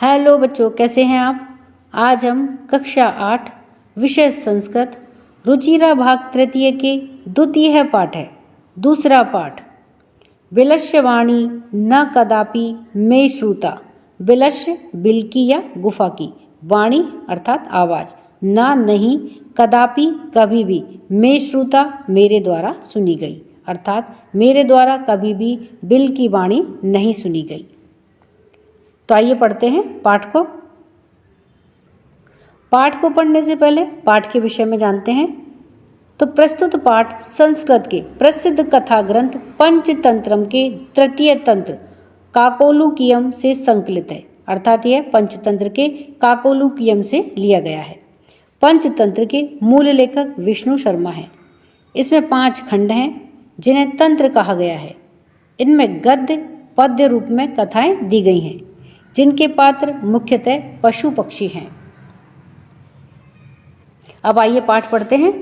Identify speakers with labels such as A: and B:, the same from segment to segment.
A: Hello बच्चों, कैसे हैं आप। आज हम कक्षा 8 विषय संस्कृत रुचिरा भाग तृतीय के द्वितीय पाठ है। दूसरा पाठ विलस्यवाणी न कदापि मे श्रुता। विलस्य बिल की या गुफा की, वाणी अर्थात आवाज, ना नहीं, कदापि कभी भी, मे श्रुता मेरे द्वारा सुनी गई, अर्थात मेरे द्वारा कभी भी बिल की वाणी नहीं सुनी गई। तो आइए पढ़ते हैं पाठ को। पाठ को पढ़ने से पहले पाठ के विषय में जानते हैं। तो प्रस्तुत पाठ संस्कृत के प्रसिद्ध कथा ग्रंथ पंचतंत्रम के तृतीय तंत्र काकोलुकियम से संकलित है, अर्थात यह पंचतंत्र के काकोलुकियम से लिया गया है। पंचतंत्र के मूल लेखक विष्णु शर्मा हैं। इसमें 5 खंड हैं जिन्हें तंत्र कहा गया है। इनमें गद्य पद्य रूप में कथाएं दी गई हैं, जिनके पात्र मुख्यतः पशु पक्षी हैं। अब आइए पाठ पढ़ते हैं।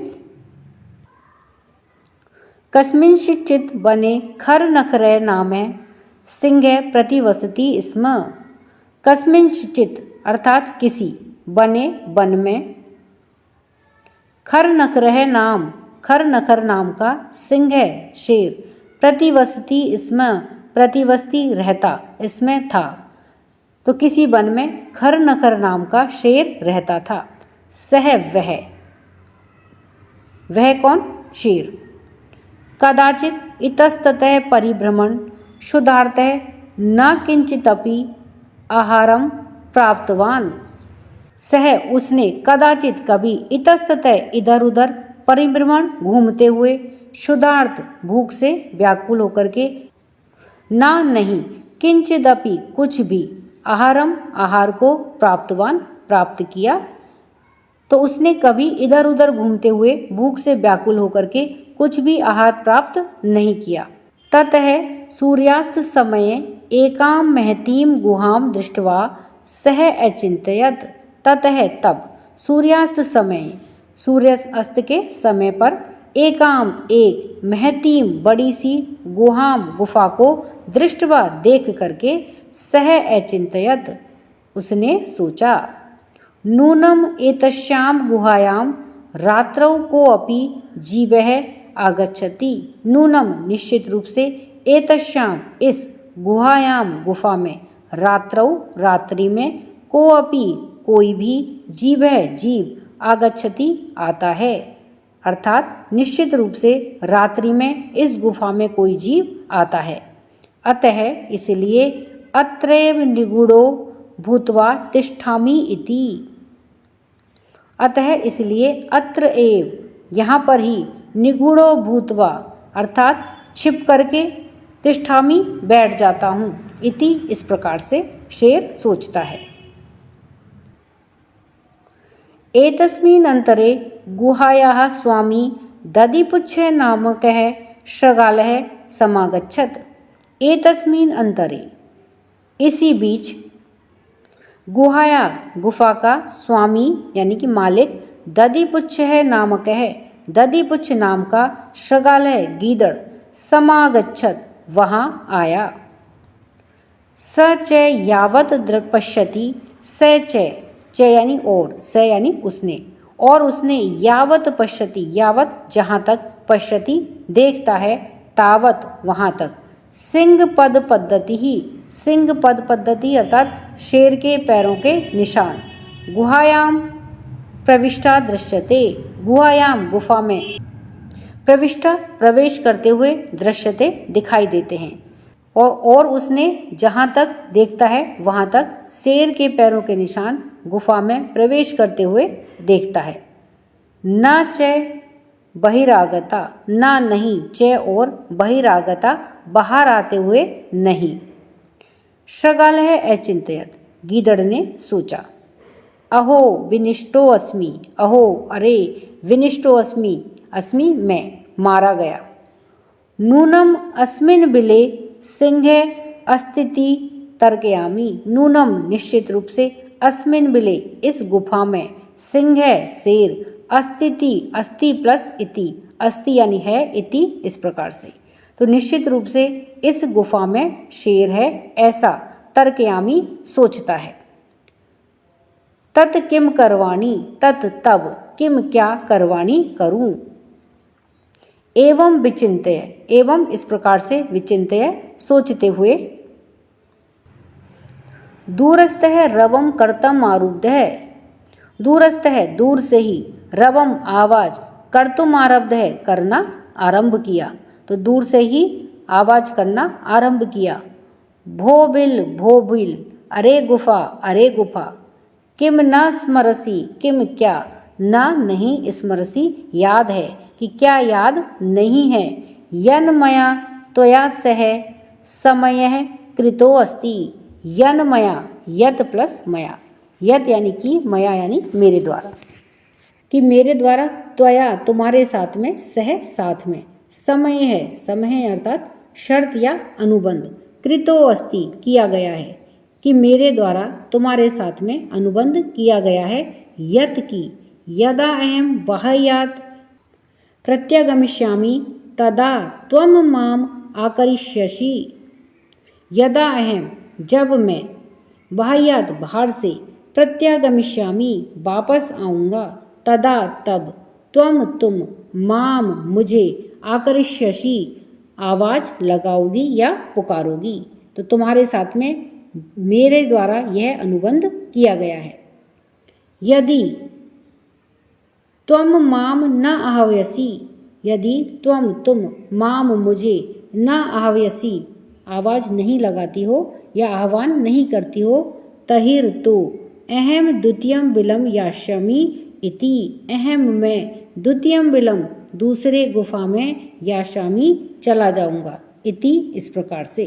A: कस्मिंश्चित् वने खरनखरय नामे सिंह प्रतिवसति स्म। कस्मिंश्चित् अर्थात किसी, वने वन में, खरनखरय नाम खरनखर नाम का, सिंह शेर, प्रतिवसति स्म प्रतिवसति रहता, इसमें था। तो किसी वन में खरनखर नाम का शेर रहता था। सह वह कौन? शेर। कदाचित इतस्ततः परिभ्रमण क्षुधार्तः न किंचिदपि आहारम प्राप्तवान। सह उसने, कदाचित कभी, इतस्ततः इधर उधर, परिभ्रमण घूमते हुए, क्षुधार्त भूख से व्याकुल होकर के, ना नहीं, किंचिदपि कुछ भी, आहारम आहार को, प्राप्तवान प्राप्त किया। तो उसने कभी इधर उधर घूमते हुए भूख से व्याकुल होकर के कुछ भी आहार प्राप्त नहीं किया। ततः सूर्यास्त समये एकाम महतीम गुहाम दृष्ट्वा सह अचिंतयत। ततः तब, सूर्यास्त समय, सूर्य अस्त के समय पर, एकाम एक, महतीम बड़ी सी, गुहाम गुफा को, दृष्ट्वा देख करके, सह अचिंतयत उसने सोचा, नूनम एतस्याम गुहायाम रात्रौ को अपि जीवः आगच्छति। नूनम निश्चित रूप से, एतस्याम इस, गुहायाम गुफा में, रात्रौ रात्रि में, को अपि कोई भी, जीवः जीव, आगच्छति आता है, अर्थात निश्चित रूप से रात्रि में इस गुफा में कोई जीव आता है। अतः इसलिए अत्रैव निगूढ़ो भूत्वा तिष्ठामि इति। अतः इसलिए अत्र एव, यहाँ पर ही, निगूढ़ो भूत्वा अर्थात छिप करके, तिष्ठामि बैठ जाता हूँ, इति इस प्रकार से शेर सोचता है। एतस्मिन् अंतरे गुहायाः स्वामी दधिपुच्छ नामकः शृगालः समागच्छत्। एतस्मिन् अंतरे, इसी बीच, गुहाया गुफा का स्वामी यानी कि मालिक, दधिपुच्छ नामक है, दधिपुच्छ नाम का, शृगालय गीदड़, समागच्छत वहां आया। स च यावत पश्यति, स च यानी और, स यानी उसने, और उसने, यावत पश्यति यावत जहाँ तक, पश्यति देखता है, तावत वहाँ तक, सिंह पद पद्धति ही, सिंह पद पद्धति अर्थात शेर के पैरों के निशान, गुहायाम प्रविष्टा दृश्यते, गुहायाम गुफा में, प्रविष्टा प्रवेश करते हुए, दृश्यते दिखाई देते हैं। और उसने जहाँ तक देखता है वहाँ तक शेर के पैरों के निशान गुफा में प्रवेश करते हुए देखता है। न च बहिरागता, ना नहीं, च और, बहिरागता बाहर आते हुए नहीं। शृगालः अचिंतयत, गीदड़ ने सोचा, अहो विनिष्टो अस्मि, अहो अरे, विनिष्टो अस्मि, अस्मि मैं, मारा गया। नूनम अस्मिन् बिले सिंह अस्तिति तर्कयामि। नूनम निश्चित रूप से, अस्मिन् बिले इस गुफा में, सिंह शेर, अस्तिति अस्ति प्लस इति, अस्ति यानी है, इति इस प्रकार से, तो निश्चित रूप से इस गुफा में शेर है, ऐसा तर्कयामी सोचता है। तत् किम करवाणी, तत् तब, किम क्या, करवाणी करूं। एवं विचिन्त्य, एवं इस प्रकार से, विचिन्त्य सोचते हुए। दूरस्थः रवम कर्तम आरुद्ध है, दूरस्थ है दूर से ही, रवम आवाज, कर्तुम आरब्ध है करना आरंभ किया, तो दूर से ही आवाज करना आरंभ किया। भो बिल, अरे गुफा, किम न स्मरसी, किम क्या, न नहीं स्मरसी याद है, कि क्या याद नहीं है। यन मया त्वया सह समय कृतो अस्ति, यन मया, यत प्लस मया, यत यानी कि, मया यानी मेरे द्वारा, कि मेरे द्वारा, त्वया तुम्हारे साथ में, सह साथ में, समय है, समय है अर्थात शर्त या अनुबंध, कृतो अस्ति किया गया है, कि मेरे द्वारा तुम्हारे साथ में अनुबंध किया गया है, यत की, यदा अहम बाह्यात् प्रत्यागमिष्यामि तदा त्वम माम आकरिष्यसि, यदा अहम जब मैं, बाह्यात् बाहर से, प्रत्यागमिष्यामि वापस आऊँगा, तदा तब, त्वम तुम, माम मुझे, आकरिष्यसि आवाज लगाओगी या पुकारोगी, तो तुम्हारे साथ में मेरे द्वारा यह अनुबंध किया गया है। यदि त्वम माम न आह्वयसि, यदि तुम माम मुझे, न आह्वयसि आवाज नहीं लगाती हो या आह्वान नहीं करती हो, तहिर तो अहम द्वितीयम बिलम यास्यामि इति, अहम मैं द्वितीयम बिलम दूसरे गुफा में, यास्यामि चला जाऊंगा, इति इस प्रकार से।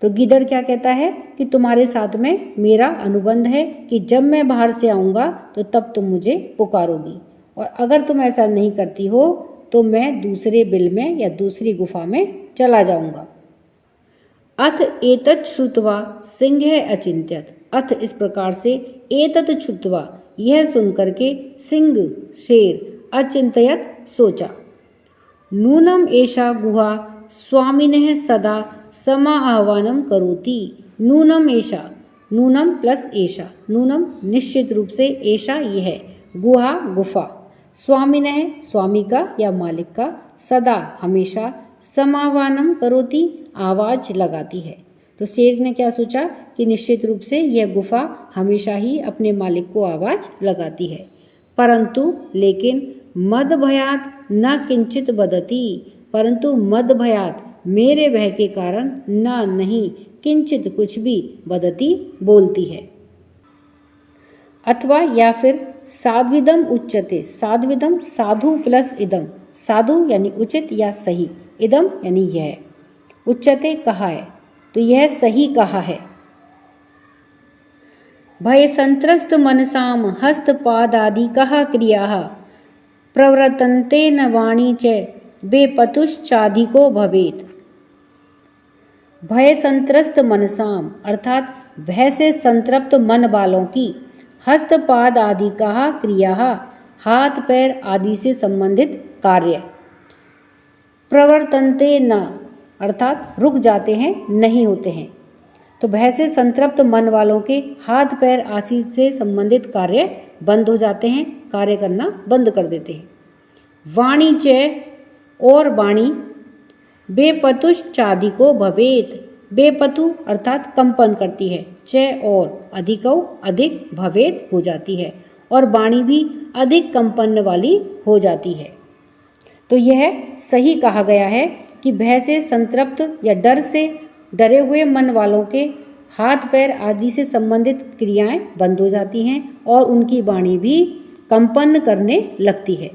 A: तो गिदड़ क्या कहता है कि तुम्हारे साथ में मेरा अनुबंध है कि जब मैं बाहर से आऊँगा तो तब तुम मुझे पुकारोगी, और अगर तुम ऐसा नहीं करती हो तो मैं दूसरे बिल में या दूसरी गुफा में चला जाऊँगा। अथ एतत् श्रुत्वा सिंह अचिंत्यत, अथ इस प्रकार से, एतत् श्रुत्वा यह सुनकर के, सिंह शेर, अचिंत्यत सोचा। नूनम एषा गुहा स्वामिनः सदा समा आह्वानम करोति, नूनम एषा, नूनम प्लस एषा, नूनम निश्चित रूप से, एषा यह है, गुहा गुफा, स्वामिनः स्वामी का या मालिक का, सदा हमेशा, समाह्वानम करोति आवाज लगाती है। तो शेर ने क्या सोचा कि निश्चित रूप से यह गुफा हमेशा ही अपने मालिक को आवाज लगाती है। परंतु लेकिन मद भयात न किंचित बदती, परंतु मद भयात मेरे भय के कारण, न नहीं, किंचित कुछ भी, बदती बोलती है। अथवा या फिर साध्विदम उच्यते, साध्विदम साधु प्लस इदम, साधु यानी उचित या सही, इदम यानी यह, उच्यते कहा है, तो यह सही कहा है। भय संत्रस्त मनसाम हस्तपादादि कहा क्रिया प्रवर्तन्ते न वाणी च बेपतुश्चाधिको भवेत। भय संत्रस्त मनसाम अर्थात भय से संतृप्त मन वालों की, हस्तपाद आदि कहा क्रिया हाथ पैर आदि से संबंधित कार्य, प्रवर्तन्ते न अर्थात रुक जाते हैं, नहीं होते हैं। तो भय से संतृप्त मन वालों के हाथ पैर आदि से संबंधित कार्य बंद हो जाते हैं, कार्य करना बंद कर देते हैं। वाणी च और वाणी, बेपतुश्चाधिको भवेत, बेपतु अर्थात कंपन करती है, च और अधिकौ अधिक, भवेत हो जाती है, और वाणी भी अधिक कंपन वाली हो जाती है। तो यह सही कहा गया है कि भय से संतृप्त या डर से डरे हुए मन वालों के हाथ पैर आदि से संबंधित क्रियाएं बंद हो जाती हैं और उनकी वाणी भी कंपन करने लगती है।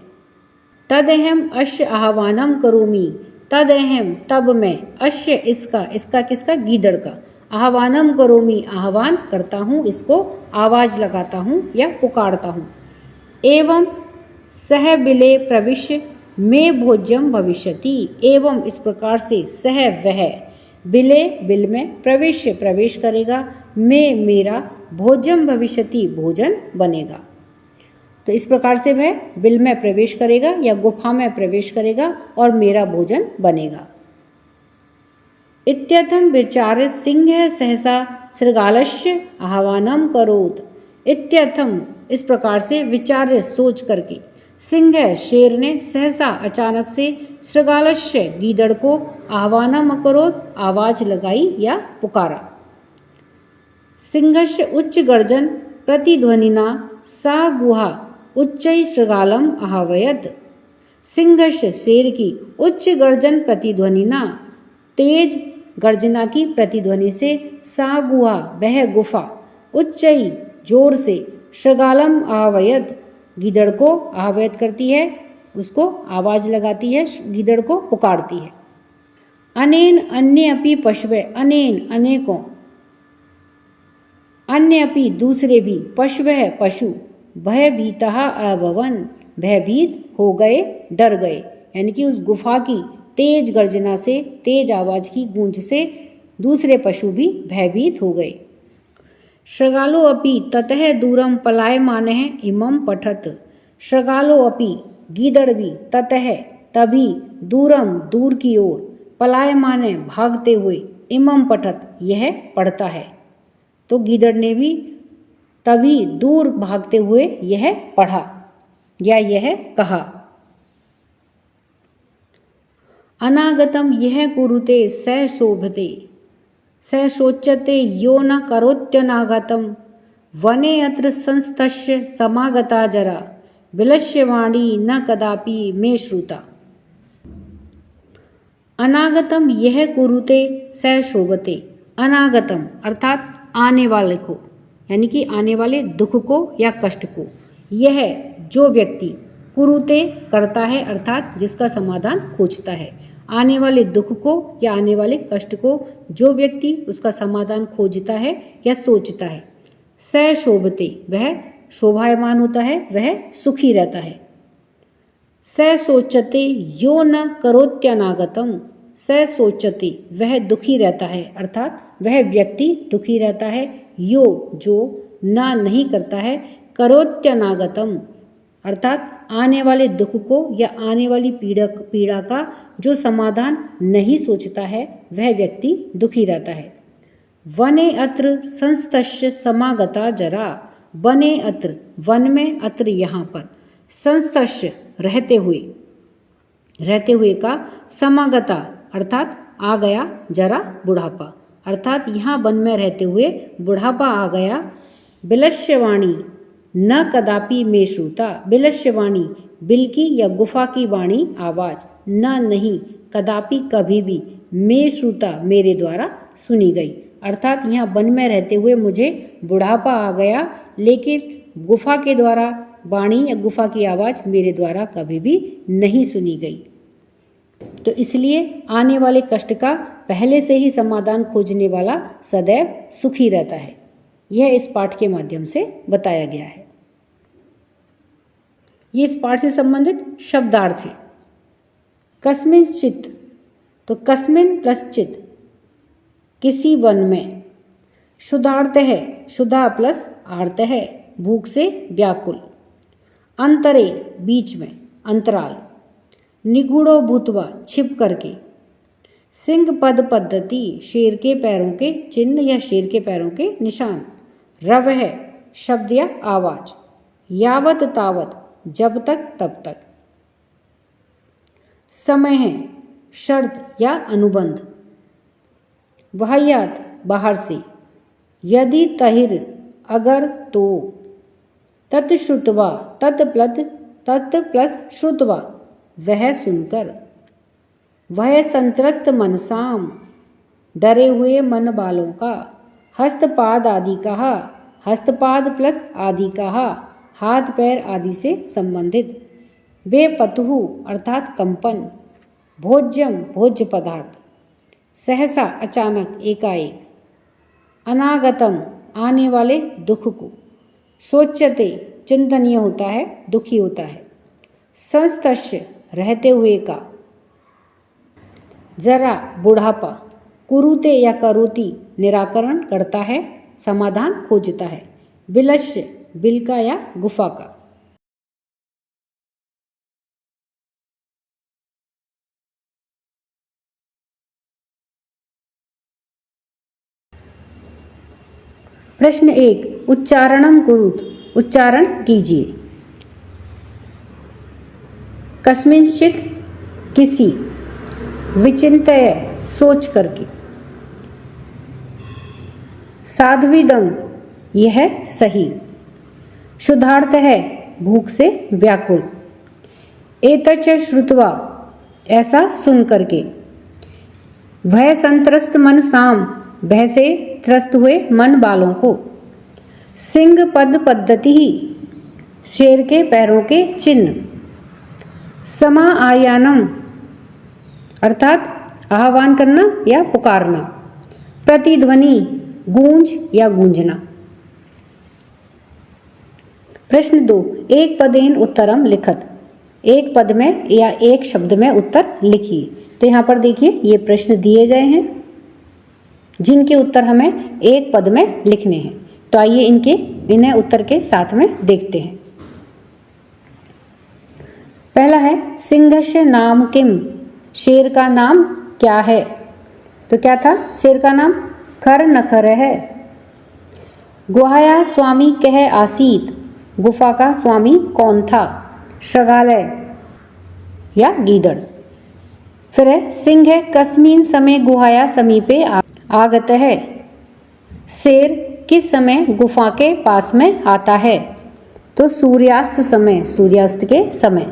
A: तदहम अश्य आह्वानम करोमि, तदहम तब मैं, अश्य इसका किसका, गीदड़ का, आह्वानम करोमि आह्वान करता हूँ, इसको आवाज लगाता हूँ या पुकारता हूँ। एवं सह बिले प्रविश्य में भोज्यम भविष्यति, एवं इस प्रकार से, सह वह, बिले बिल में, प्रविश्य प्रवेश करेगा, में मेरा, भोज्यम भविष्यति भोजन बनेगा। तो इस प्रकार से वह बिल में प्रवेश करेगा या गुफा में प्रवेश करेगा और मेरा भोजन बनेगा। इत्यथम विचार्य सिंह सहसा शृगालस्य आह्वानम करोत, इत्यर्थम, इस प्रकार से विचार्य सोच करके, सिंह शेर ने सहसा अचानक से शृगालस्य गीदड़ को आह्वानम अकरोत् आवाज लगाई या पुकारा। सिंहस्य उच्च गर्जन प्रतिध्वनिना सा गुहा उच्चै शृगालम आह्वयत्। सिंहस्य शेर की उच्च गर्जन प्रतिध्वनिना, तेज गर्जना की प्रतिध्वनि से, सा गुहा वह गुफा, उच्चई जोर से, शृगालम आह्वयत् गीदड़ को आह्वयत करती है, उसको आवाज लगाती है, गीदड़ को पुकारती है। अनेन अन्य अपि पशवे, अनेन अनेकों, अन्य अपि दूसरे भी, पशवे पशु, भयभीतः अभवन भयभीत हो गए, डर गए, यानी कि उस गुफा की तेज गर्जना से, तेज आवाज की गूंज से दूसरे पशु भी भयभीत हो गए। शृगालो अपि ततः दूरम पलायमानः इमं पठत। शृगालो अपि गीदड़ भी, ततः तभी, दूरम दूर की ओर, पलायमान भागते हुए, इमं पठत यह पढ़ता है। तो गीदड़ ने भी तभी दूर भागते हुए यह पढ़ा या यह कहा। अनागतम यह कुरुते स शोभते, स शोच्यते यो न करोत्यनागतम, वने अत्र संस्तस्य समागता जरा, विलस्यवाणी न कदापि मे श्रुता। अनागतम यह कुरुते स शोभते, अनागतम अर्थात आने वाले को, यानी कि आने वाले दुख को या कष्ट को, यह जो व्यक्ति कुरुते करता है अर्थात जिसका समाधान खोजता है, आने वाले दुख को या आने वाले कष्ट को जो व्यक्ति उसका समाधान खोजता है या सोचता है, स शोभते वह शोभायमान होता है, वह सुखी रहता है। स सोचते यो न करोत्यनागतम, स सोचते वह दुखी रहता है अर्थात वह व्यक्ति दुखी रहता है, यो जो ना नहीं करता है, करोत्यनागतम अर्थात आने वाले दुख को या आने वाली पीड़ा का जो समाधान नहीं सोचता है वह व्यक्ति दुखी रहता है। वने अत्र संस्तस्य समागता जरा, वने अत्र वन में, अत्र यहाँ पर, संस्तस्य रहते हुए का, समागता अर्थात आ गया, जरा बुढ़ापा अर्थात यहाँ वन में रहते हुए बुढ़ापा आ गया। विलस्यवाणी न कदापि मे श्रुता, विलस्यवाणी बिल की या गुफा की वाणी आवाज, न नहीं, कदापि कभी भी, मे श्रुता मेरे द्वारा सुनी गई अर्थात यहाँ वन में रहते हुए मुझे बुढ़ापा आ गया, लेकिन गुफा के द्वारा वाणी या गुफा की आवाज मेरे द्वारा कभी भी नहीं सुनी गई। तो इसलिए आने वाले कष्ट का पहले से ही समाधान खोजने वाला सदैव सुखी रहता है। यह इस पाठ के माध्यम से बताया गया है। ये इस पाठ से संबंधित शब्दार्थ है। कस्मिन चित, तो कस्मिन प्लस चित, किसी वन में। क्षुधार्त है, क्षुधा प्लस आर्त है, भूख से व्याकुल। अंतरे बीच में, अंतराल। निगूढ़ो भूतवा छिप करके। सिंह पद पद्धति, शेर के पैरों के चिन्ह या शेर के पैरों के निशान। रव है, शब्द या आवाज। यावत तावत, जब तक तब तक। समय है, शर्त या अनुबंध। वाह्यात, बाहर से। यदि तहिर, अगर तो। तत्श्रुतवा, तत् प्लस श्रुतवा, वह सुनकर। वह संत्रस्त मनसाम, डरे हुए मन वालों का। हस्तपाद आदि कहा, हस्तपाद प्लस आदि कहा, हाथ पैर आदि से संबंधित। वे पतुहु अर्थात कंपन। भोज्यम भोज्य पदार्थ। सहसा अचानक, एकाएक। अनागतम आने वाले दुख को। शोच्यते चिंतनीय होता है, दुखी होता है। संस्तस्य रहते हुए का। जरा बुढ़ापा। कुरुते या करोति निराकरण करता है, समाधान खोजता है। विलस्य बिल का या गुफा का। प्रश्न 1, उच्चारणम कुरुत, उच्चारण कीजिए। कस्मिंश्चित, किसी, विचिन्तय, सोच करके। साध्विदम, यह सही। क्षुधार्त है, भूख से व्याकुल। एतच्च श्रुत्वा, ऐसा सुन करके। भय संत्रस्त मन साम, भय से त्रस्त हुए मन वालों को। सिंह पद पद्धति ही, शेर के पैरों के चिन्ह। समा आयानम, अर्थात आह्वान करना या पुकारना। प्रतिध्वनि, गूंज या गूंजना। प्रश्न 2, एक पदेन उत्तरम लिखत, एक पद में या एक शब्द में उत्तर लिखिए। तो यहाँ पर देखिए ये प्रश्न दिए गए हैं जिनके उत्तर हमें एक पद में लिखने हैं। तो आइए इन्हें उत्तर के साथ में देखते हैं। पहला है सिंहस्य नाम किम, शेर का नाम क्या है? तो क्या था शेर का नाम? खर नखर है। गुहाया स्वामी कह आसीत, गुफा का स्वामी कौन था? शृगालय या गीदड़। फिर है सिंह है कस्मिन समय गुहाया समीपे आगत है, शेर किस समय गुफा के पास में आता है? तो सूर्यास्त समय, सूर्यास्त के समय।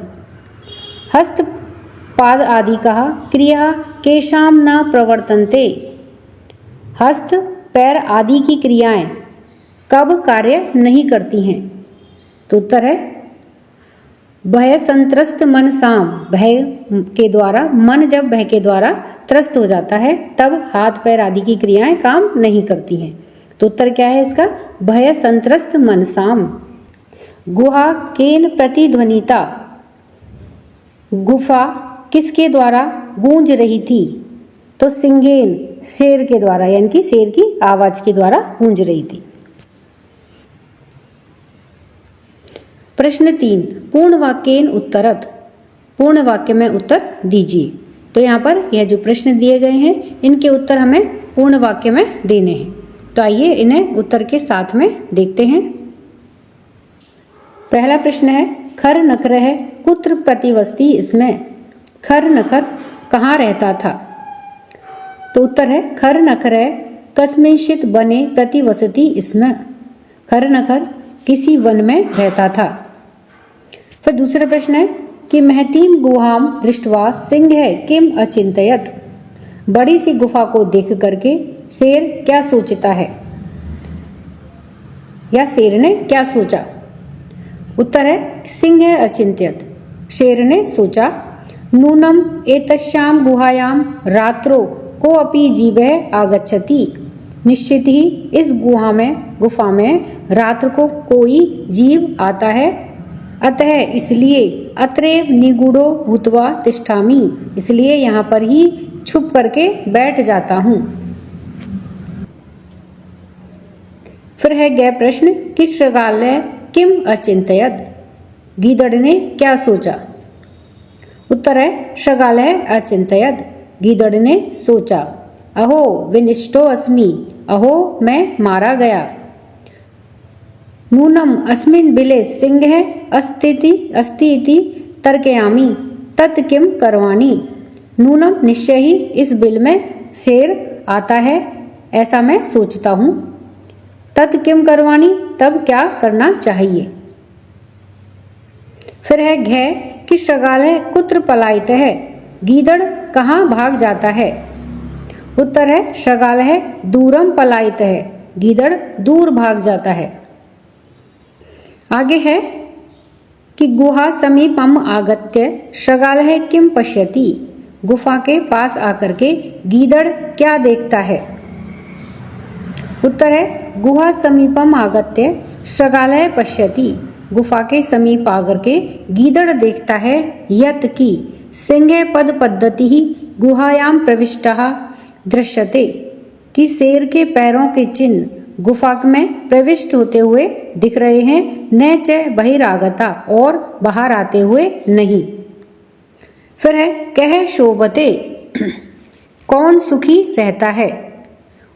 A: हस्त पाद आदि कहा, क्रिया केशाम न प्रवर्तन्ते, हस्त पैर आदि की क्रियाएं कब कार्य नहीं करती हैं? तो उत्तर है भय संत्रस्त मन साम, भय के द्वारा, मन जब भय के द्वारा त्रस्त हो जाता है तब हाथ पैर आदि की क्रियाएं काम नहीं करती हैं। तो उत्तर क्या है इसका? भय संत्रस्त मन साम। गुहा केन प्रतिध्वनिता, गुफा किसके द्वारा गूंज रही थी? तो सिंहेन, शेर के द्वारा, यानी कि शेर की आवाज के द्वारा गूंज रही थी। प्रश्न 3, पूर्ण वाक्येन उत्तरत, पूर्ण वाक्य में उत्तर दीजिए। तो यहाँ पर यह जो प्रश्न दिए गए हैं इनके उत्तर हमें पूर्ण वाक्य में देने हैं। तो आइए इन्हें उत्तर के साथ में देखते हैं। पहला प्रश्न है खर नखर है कुत्र प्रतिवस्ती इसमें, खर नखर कहाँ रहता था? तो उत्तर है खर नखर है कस्मिंश्चित बने प्रतिवसति इसमें, खर नखर किसी वन में रहता था। फिर दूसरा प्रश्न है कि महतीम गुहाम दृष्टवा सिंह है किम अचिंतयत, बड़ी सी गुफा को देख करके शेर क्या सोचता है या शेर ने क्या सोचा? उत्तर है सिंह है अचिंत्यत, शेर ने सोचा। नूनम एतस्याम गुहायाम रात्रो को अपि जीवः आगच्छति, निश्चित ही इस गुफा में रात्र को कोई जीव आता है। अतः इसलिए अत्रैव निगूढ़ो भूत्वा तिष्ठामि, इसलिए यहाँ पर ही छुप करके बैठ जाता हूँ। फिर है गै प्रश्न कि शृगालय किम अचिंतयत, गीदड़ ने क्या सोचा? उत्तर है शृगालय अचिंतयत, गीदड़ ने सोचा। अहो विनिष्टो अस्मि, अहो मैं मारा गया। नूनम अस्मिन् बिले सिंह अस्ति इति तर्कयामि, तत् किम करवाणि? नूनम निश्चय ही इस बिल में शेर आता है ऐसा मैं सोचता हूँ। तत् किम करवाणि, तब क्या करना चाहिए? फिर है घै कि शृगालय कुत्र पलायित है, गीदड़ कहाँ भाग जाता है? उत्तर है शृगालय दूरम पलायित है, गीदड़ दूर भाग जाता है। आगे है कि गुहा समीपम आगत्य शृगालय किम पश्यति, गुफा के पास आकर के गीदड़ क्या देखता है? उत्तर है गुहा समीपम आगत्य शृगालय पश्यति, गुफा के समीप आकर के गीदड़ देखता है यत की सिंह पद पद्धति ही गुहायाम प्रविष्टः दृश्यते, कि शेर के पैरों के चिन्ह गुफा में प्रविष्ट होते हुए दिख रहे हैं, न च बहिरागता, और बाहर आते हुए नहीं। फिर है कह शोभते, कौन सुखी रहता है?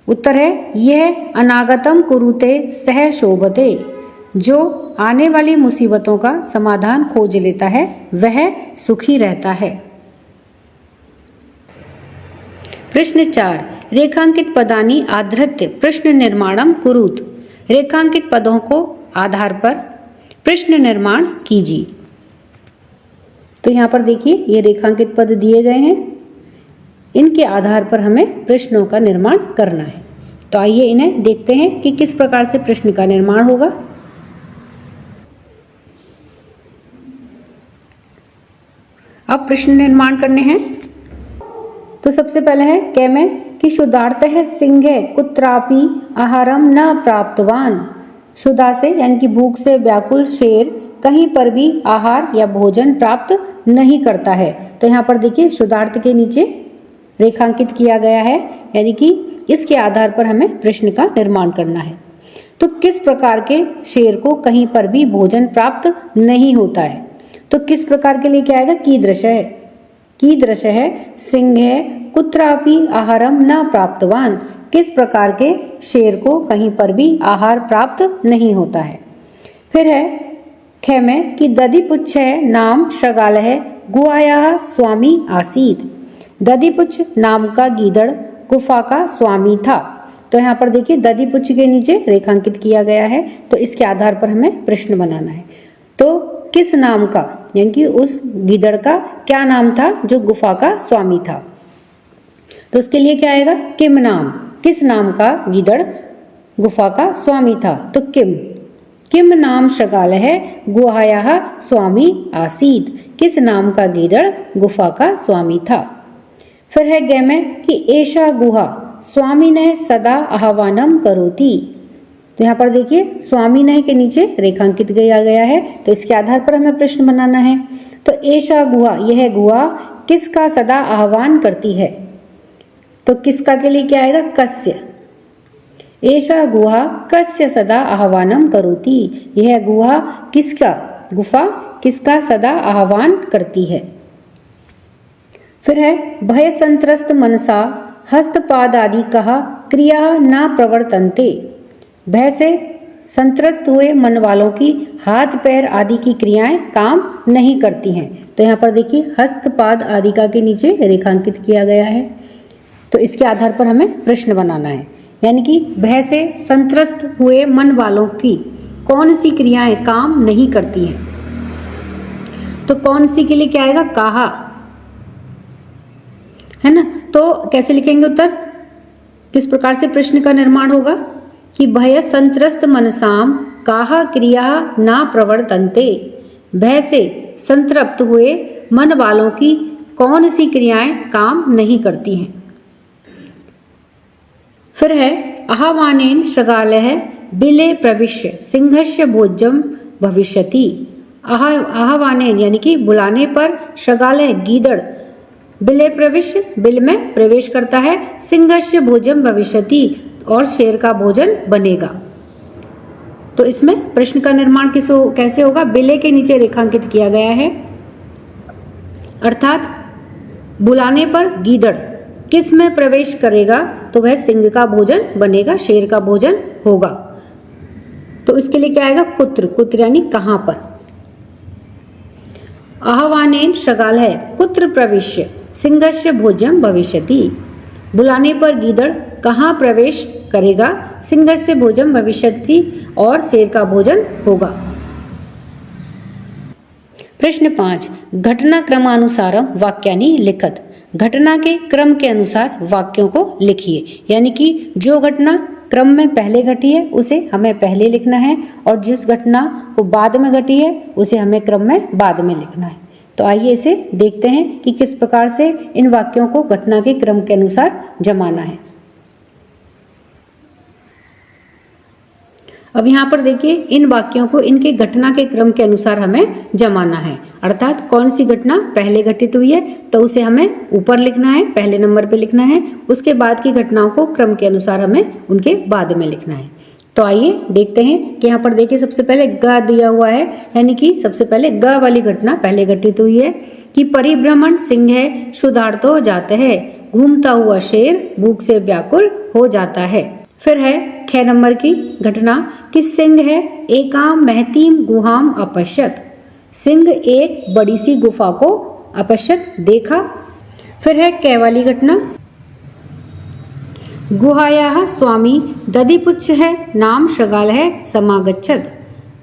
A: उत्तर है यह अनागतम कुरुते सह शोभते, जो आने वाली मुसीबतों का समाधान खोज लेता है वह सुखी रहता है। प्रश्न 4, रेखांकित पदानि आधृत्य प्रश्न निर्माणम कुरुत। रेखांकित पदों को आधार पर प्रश्न निर्माण कीजिए। तो यहाँ पर देखिए ये रेखांकित पद दिए गए हैं, इनके आधार पर हमें प्रश्नों का निर्माण करना है। तो आइए इन्हें देखते हैं कि किस प्रकार से प्रश्न का निर्माण होगा। अब प्रश्न निर्माण करने हैं। तो सबसे पहले है कैमे कि शुद्धार्थः सिंह कुत्रापि आहारम न प्राप्तवान। शुदा से यानी कि भूख से व्याकुल शेर कहीं पर भी आहार या भोजन प्राप्त नहीं करता है। तो यहाँ पर देखिए शुद्धार्थ के नीचे रेखांकित किया गया है, यानी कि इसके आधार पर हमें प्रश्न का निर्माण करना है। तो किस प्रकार के शेर को कहीं पर भी भोजन प्राप्त नहीं होता है। तो किस प्रकार के लिए क्या आएगा, कीदृश है। कीदृश है सिंह कुत्रापि आहारम न प्राप्तवान, किस प्रकार के शेर को कहीं पर भी आहार प्राप्त नहीं होता है। फिर है खेमे कि दधिपुच्छ नाम शृगालः गुहायाः स्वामी आसीत्। दधिपुच्छ नाम का गीदड़ गुफा का स्वामी था। तो यहाँ पर देखिए दधिपुच्छ के नीचे रेखांकित किया गया है, तो इसके आधार पर हमें प्रश्न बनाना है। तो किस नाम का, यानी कि उस गीदड़ का क्या नाम था जो गुफा का स्वामी था। तो उसके लिए क्या आएगा, किम नाम, किस नाम का गीदड़ गुफा का स्वामी था। तो किम, किम नाम शृगालः गुहायाः स्वामी आसीत्, किस नाम का गीदड़ गुफा का स्वामी था। फिर है गे में कि एषा गुहा स्वामिनः सदा आह्वानम करोति। तो यहाँ पर देखिए स्वामिनः के नीचे रेखांकित किया गया है, तो इसके आधार पर हमें प्रश्न बनाना है। तो एषा गुहा, यह गुहा किसका सदा आह्वान करती है। तो किसका के लिए क्या आएगा, कस्य। एषा गुहा कस्य सदा आह्वानम करोति, यह गुहा किसका, गुफा किसका सदा आह्वान करती है। फिर है भय संत्रस्त मनसा हस्तपाद आदि कहा क्रिया न प्रवर्तन्ते। भय से संत्रस्त हुए मन वालों की हाथ पैर आदि की क्रियाएं काम नहीं करती हैं। तो यहाँ पर देखिए हस्तपाद आदि का के नीचे रेखांकित किया गया है, तो इसके आधार पर हमें प्रश्न बनाना है। यानी कि भय से संत्रस्त हुए मन वालों की कौन सी क्रियाएं काम नहीं करती हैं। तो कौन सी के लिए क्या आएगा, कहा, है ना। तो कैसे लिखेंगे उत्तर, किस प्रकार से प्रश्न का निर्माण होगा कि भय संत्रस्त मनसाम काहा क्रिया ना प्रवर्तन्ते। भय से संतृप्त हुए मन वालों की कौन सी क्रियाएं काम नहीं करती हैं। फिर है आह्वानेन शृगालः बिले प्रविश्य सिंहस्य भोज्यम भविष्यति। आह्वानेन यानी कि बुलाने पर शृगालः गीदड़ बिले प्रविश्य, बिल में प्रवेश करता है, सिंहस्य भोजन भविष्यति और शेर का भोजन बनेगा। तो इसमें प्रश्न का निर्माण कैसे होगा, बिले के नीचे रेखांकित किया गया है, अर्थात बुलाने पर गीदड़ किस में प्रवेश करेगा तो वह सिंह का भोजन बनेगा, शेर का भोजन होगा। तो इसके लिए क्या आएगा, कुत्र, कुत्र यानी कहां पर। आह्वानेन शृगालः कुत्र प्रविश्य सिंहस्य भोज्यम भविष्यति। बुलाने पर गीदड़ कहाँ प्रवेश करेगा, सिंहस्य भोजन भविष्यति और शेर का भोजन होगा। प्रश्न 5 घटना क्रमानुसारम वाक्यानि लिखत। घटना के क्रम के अनुसार वाक्यों को लिखिए, यानी कि जो घटना क्रम में पहले घटी है उसे हमें पहले लिखना है और जिस घटना को बाद में घटी है उसे हमें क्रम में बाद में लिखना है। तो आइए इसे देखते हैं कि किस प्रकार से इन वाक्यों को घटना के क्रम के अनुसार जमाना है। अब यहाँ पर देखिए इन वाक्यों को इनके घटना के क्रम के अनुसार हमें जमाना है, अर्थात कौन सी घटना पहले घटित हुई है तो उसे हमें ऊपर लिखना है, पहले नंबर पे लिखना है, उसके बाद की घटनाओं को क्रम के अनुसार हमें उनके बाद में लिखना है। तो आइए देखते हैं कि यहाँ पर देखिए सबसे पहले ग दिया हुआ है, यानी कि सबसे पहले ग वाली घटना पहले घटित हुई है कि परिभ्रमण सिंह शुद्धार्थो जाते हैं। घूमता हुआ शेर भूख से व्याकुल हो जाता है। फिर है 6 नंबर की घटना कि सिंह है एकाम महतीम गुहाम अपश्यत। सिंह एक बड़ी सी गुफा को अपश्यत देखा। फिर है कै वाली घटना, गुहायाः स्वामी दधिपुच्छ है नाम शृगाल है समागच्छत।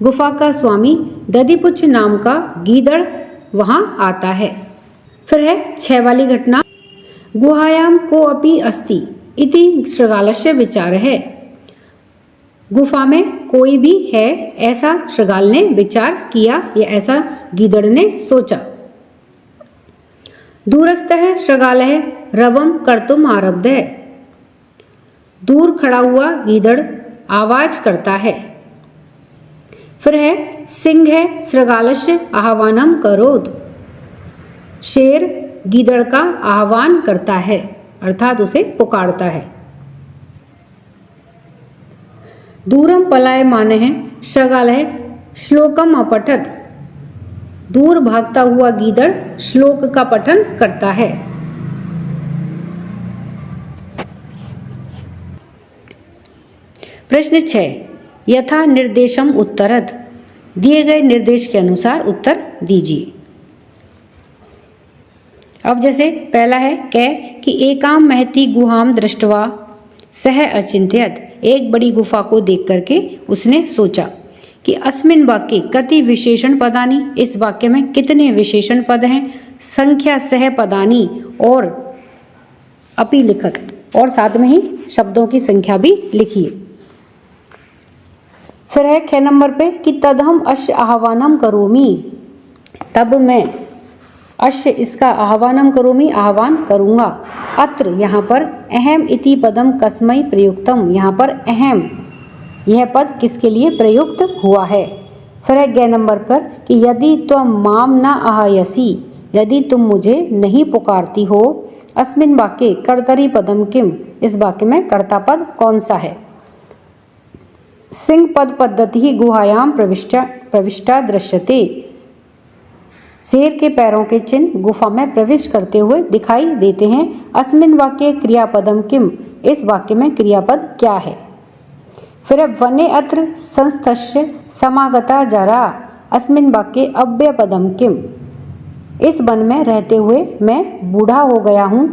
A: गुफा का स्वामी दधिपुच्छ नाम का गीदड़ वहां आता है। फिर है 6 वाली घटना, गुहायाम को अपि अस्ति इति शृगालस्य विचार है। गुफा में कोई भी है ऐसा शृगाल ने विचार किया या ऐसा गीदड़ ने सोचा। दूरस्थ है शृगाल है रवम कर्तुम आरब्ध है। दूर खड़ा हुआ गीदड़ आवाज करता है। फिर है सिंह है शृगालस्य आह्वानम करोद। शेर गीदड़ का आह्वान करता है अर्थात उसे पुकारता है। दूरम पलायमान है शृगाल है श्लोकम अपठत। दूर भागता हुआ गीदड़ श्लोक का पठन करता है। प्रश्न 6, यथा निर्देशम उत्तरत। दिए गए निर्देश के अनुसार उत्तर दीजिए। अब जैसे पहला है कि एकाम महती गुहाम दृष्टवा सह अचिंत्यत। एक बड़ी गुफा को देख करके उसने सोचा कि अस्मिन वाक्ये कति विशेषण पदानी। इस वाक्य में कितने विशेषण पद हैं। संख्या सह पदानी और अपि लिखत और साथ में ही शब्दों की संख्या भी लिखिए। फिर है 6 नंबर पे कि तदहम अश्य आह्वानम करोमि। तब मैं अश्य इसका आह्वानम करोमि आह्वान करूंगा। अत्र यहाँ पर अहम इति पदम कस्मै प्रयुक्तम। यहाँ पर अहम यह पद किसके लिए प्रयुक्त हुआ है। फिर है 11 नंबर पर कि यदि त्वम माम न आहयसी। यदि तुम मुझे नहीं पुकारती हो। अस्मिन वाक्ये कर्तरी पदम किम। इस वाक्य में कर्ता पद कौन सा है। सिंह पद पद्धति ही गुहायाम प्रविष्टा दृश्यते। शेर के पैरों के चिन्ह गुफा में प्रवेश करते हुए दिखाई देते हैं। अस्मिन वाक्ये क्रियापदम किम। इस वाक्य में क्रियापद क्या है। फिर अब वने अत्र संस्थस्य समागता जरा। अस्मिन वाक्ये अव्ययपदम किम। इस वन में रहते हुए मैं बूढ़ा हो गया हूँ।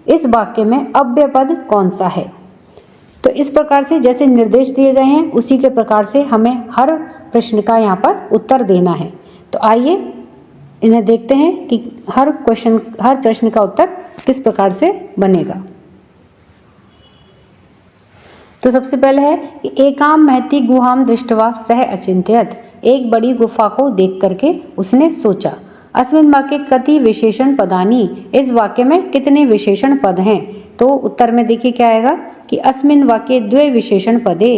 A: इस वाक्य में अव्ययपद कौन सा है। तो इस प्रकार से जैसे निर्देश दिए गए हैं उसी के प्रकार से हमें हर प्रश्न का यहाँ पर उत्तर देना है। तो आइए इन्हें देखते हैं कि हर प्रश्न का उत्तर किस प्रकार से बनेगा। तो सबसे पहले है कि एकाम महती गुहाम दृष्टवा सह अचिंत्यत। एक बड़ी गुफा को देख करके उसने सोचा। अस्मिन वाक्ये कति विशेषण पदानी। इस वाक्य में कितने विशेषण पद हैं। तो उत्तर में देखिए क्या आएगा कि अस्मिन वाक्ये द्वे विशेषण पदे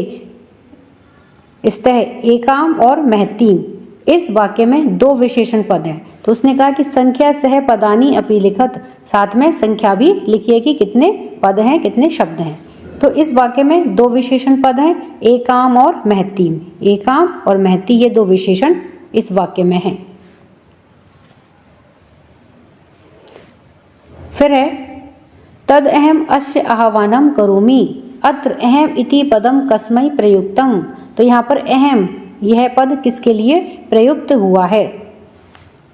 A: स्तः एकाम और महतीम। इस वाक्य में 2 विशेषण पद हैं। तो उसने कहा कि संख्या सह पदानी अपि लिखत। साथ में संख्या भी लिखिए कि कितने पद हैं कितने शब्द हैं। तो इस वाक्य में 2 विशेषण पद हैं एकाम और महतीम। एकाम और महती ये 2 विशेषण इस वाक्य में हैं। फिर है तद अहम अस्य आह्वानम करोमि। अत्र अहम इति पदम कस्मै प्रयुक्तम। तो यहाँ पर अहम यह पद किसके लिए प्रयुक्त हुआ है।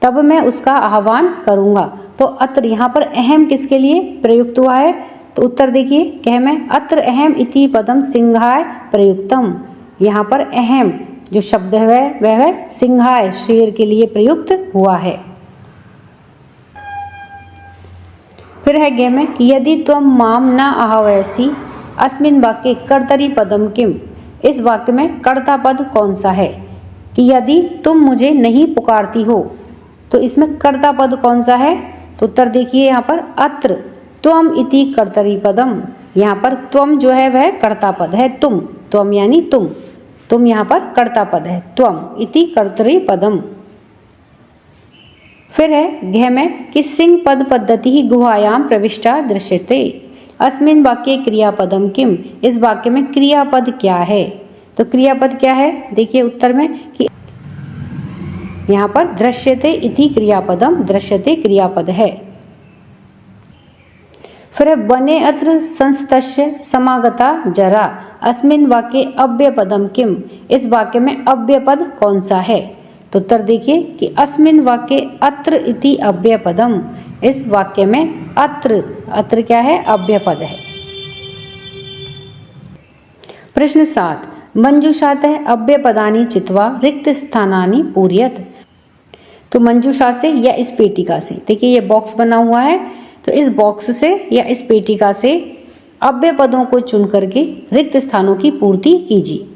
A: तब मैं उसका आह्वान करूंगा। तो अत्र यहाँ पर अहम किसके लिए प्रयुक्त हुआ है। तो उत्तर देखिए कह में अत्र अहम इति पदम सिंहाय प्रयुक्तम। यहाँ पर अहम जो शब्द है वह सिंहाय शेर के लिए प्रयुक्त हुआ है। फिर है गे में कि यदि त्वम माम न आहवयसी। अस्मिन वाक्ये कर्तरी पदम किम। इस वाक्य में कर्ता पद कौन सा है कि यदि तुम मुझे नहीं पुकारती हो। तो इसमें कर्ता पद कौन सा है। तो उत्तर देखिए यहाँ पर अत्र त्वम इति कर्तरी पदम। यहाँ पर त्वम जो है वह कर्ता पद है। तुम त्वम यानी तुम यहाँ पर कर्ता पद है। त्वम इति कर्तरी पदम। फिर है घ में कि सिंह पद पद्धति ही गुहायाम प्रविष्टा दृश्यते। अस्मिन वाक्ये क्रियापदम किम। इस वाक्य में क्रियापद क्या है। तो क्रियापद क्या है देखिए उत्तर में कि यहाँ पर दृश्यते इति क्रियापदम। दृश्यते क्रियापद है। फिर है बने अत्र संस्तस्य समागता जरा अस्मिन वाक्ये अव्ययपदम किम। इस वाक्य में अव्ययपद कौन सा है? तो उत्तर देखिए कि अस्मिन वाक्ये अत्र इति अव्ययपदम। इस वाक्य में अत्र क्या है? अव्ययपद है। प्रश्न 7 मंजूषातः अव्ययपदानि चित्वा रिक्त स्थानानि पूरयत। तो मंजूषा से या इस पेटिका से, देखिए ये बॉक्स बना हुआ है, तो इस बॉक्स से या इस पेटिका से अव्यय पदों को चुन करके रिक्त स्थानों की पूर्ति कीजिए।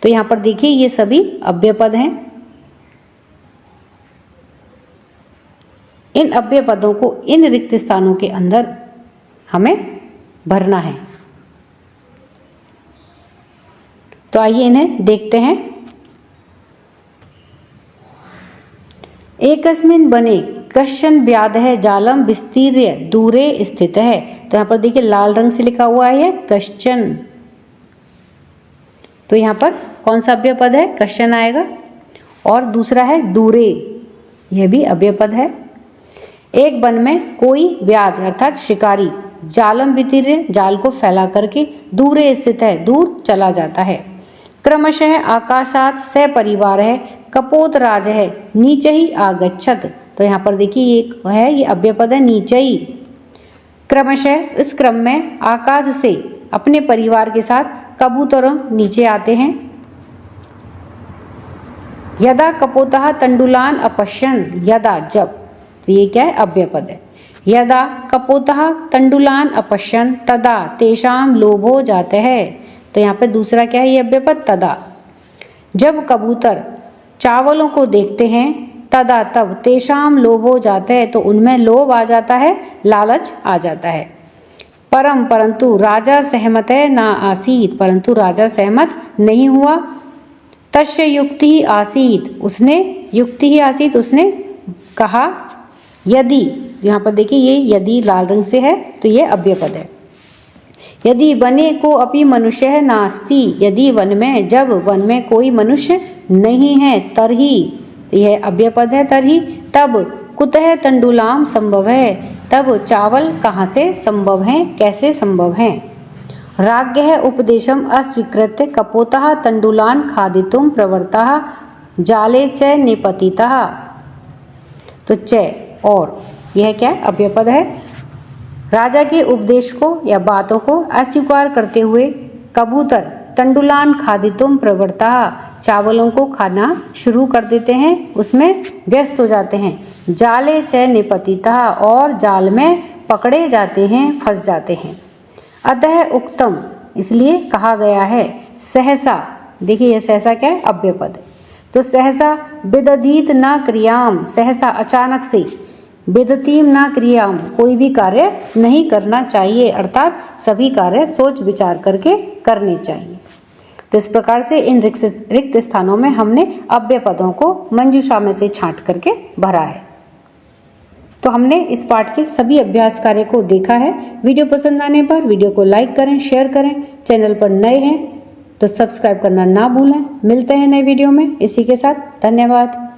A: तो यहाँ पर देखिए ये सभी अव्यय पद हैं। इन अव्यय पदों को इन रिक्त स्थानों के अंदर हमें भरना है। तो आइए इन्हें देखते हैं। एकस्मिन् बने कश्चन व्याधः जालम विस्तीर्य दूरे स्थित है। तो यहाँ पर देखिए लाल रंग से लिखा हुआ है कश्चन। तो यहाँ पर कौन सा अव्यय पद है? कश्चन आएगा। और दूसरा है दूरे, यह भी अव्यय पद है। एक वन में कोई व्याध अर्थात शिकारी जालम वितीर्य जाल को फैला करके दूरे स्थित है, दूर चला जाता है। क्रमशः आकाशात स परिवार है कपोत राज है नीचे ही आगच्छत। तो यहाँ पर देखिए ये है, ये अव्यय पद है नीचे ही। क्रमशः इस क्रम में आकाश से अपने परिवार के साथ कबूतर नीचे आते हैं। यदा कपोतः तंडुलान अपश्यन, यदा जब, तो ये क्या है? अव्यय पद है। यदा कपोतः तंडुलान अपश्यन तदा तेषाम लोभो जाते हैं। तो यहाँ पे दूसरा क्या है? ये अव्यय पद तदा। जब कबूतर चावलों को देखते हैं तदा तब तेषाम लोभ हो जाते हैं, तो उनमें लोभ आ जाता है, लालच आ जाता है। परंतु राजा सहमत है ना आसीत, परंतु राजा सहमत नहीं हुआ। तस्य युक्ति ही आसीत, उसने युक्ति ही आसीत, उसने कहा यदि, यहाँ पर देखिए ये यदि लाल रंग से है तो ये अव्यय पद है। यदि वने को अपि मनुष्य नास्ति, यदि वन में, जब वन में कोई मनुष्य नहीं है, तरही, यह अव्यय पद है तरही। तब कुतः तंडुलाम संभव है, तब चावल कहाँ से संभव है, कैसे संभव है। राज्ञः उपदेशम अस्वीकृत्य कपोतः तंडुलान खादितुम प्रवृत्तः जाले च निपतितः। तो च और यह क्या है? अव्यय पद है। राजा के उपदेश को या बातों को अस्वीकार करते हुए कबूतर तंडुलान खादितुम प्रवृत्तः, चावलों को खाना शुरू कर देते हैं, उसमें व्यस्त हो जाते हैं। जाले च निपतितः, और जाल में पकड़े जाते हैं, फंस जाते हैं। अतः उक्तम, इसलिए कहा गया है। सहसा, देखिए यह सहसा क्या है? अव्यय पद। तो सहसा विदधीत न क्रियाम, सहसा अचानक से, विदतीम न क्रियाम, कोई भी कार्य नहीं करना चाहिए, अर्थात सभी कार्य सोच विचार करके करने चाहिए। तो इस प्रकार से इन रिक्त स्थानों में हमने अव्यय पदों को मंजूषा में से छांट करके भरा है। तो हमने इस पाठ के सभी अभ्यास कार्य को देखा है। वीडियो पसंद आने पर वीडियो को लाइक करें, शेयर करें। चैनल पर नए हैं तो सब्सक्राइब करना ना भूलें। मिलते हैं नए वीडियो में। इसी के साथ धन्यवाद।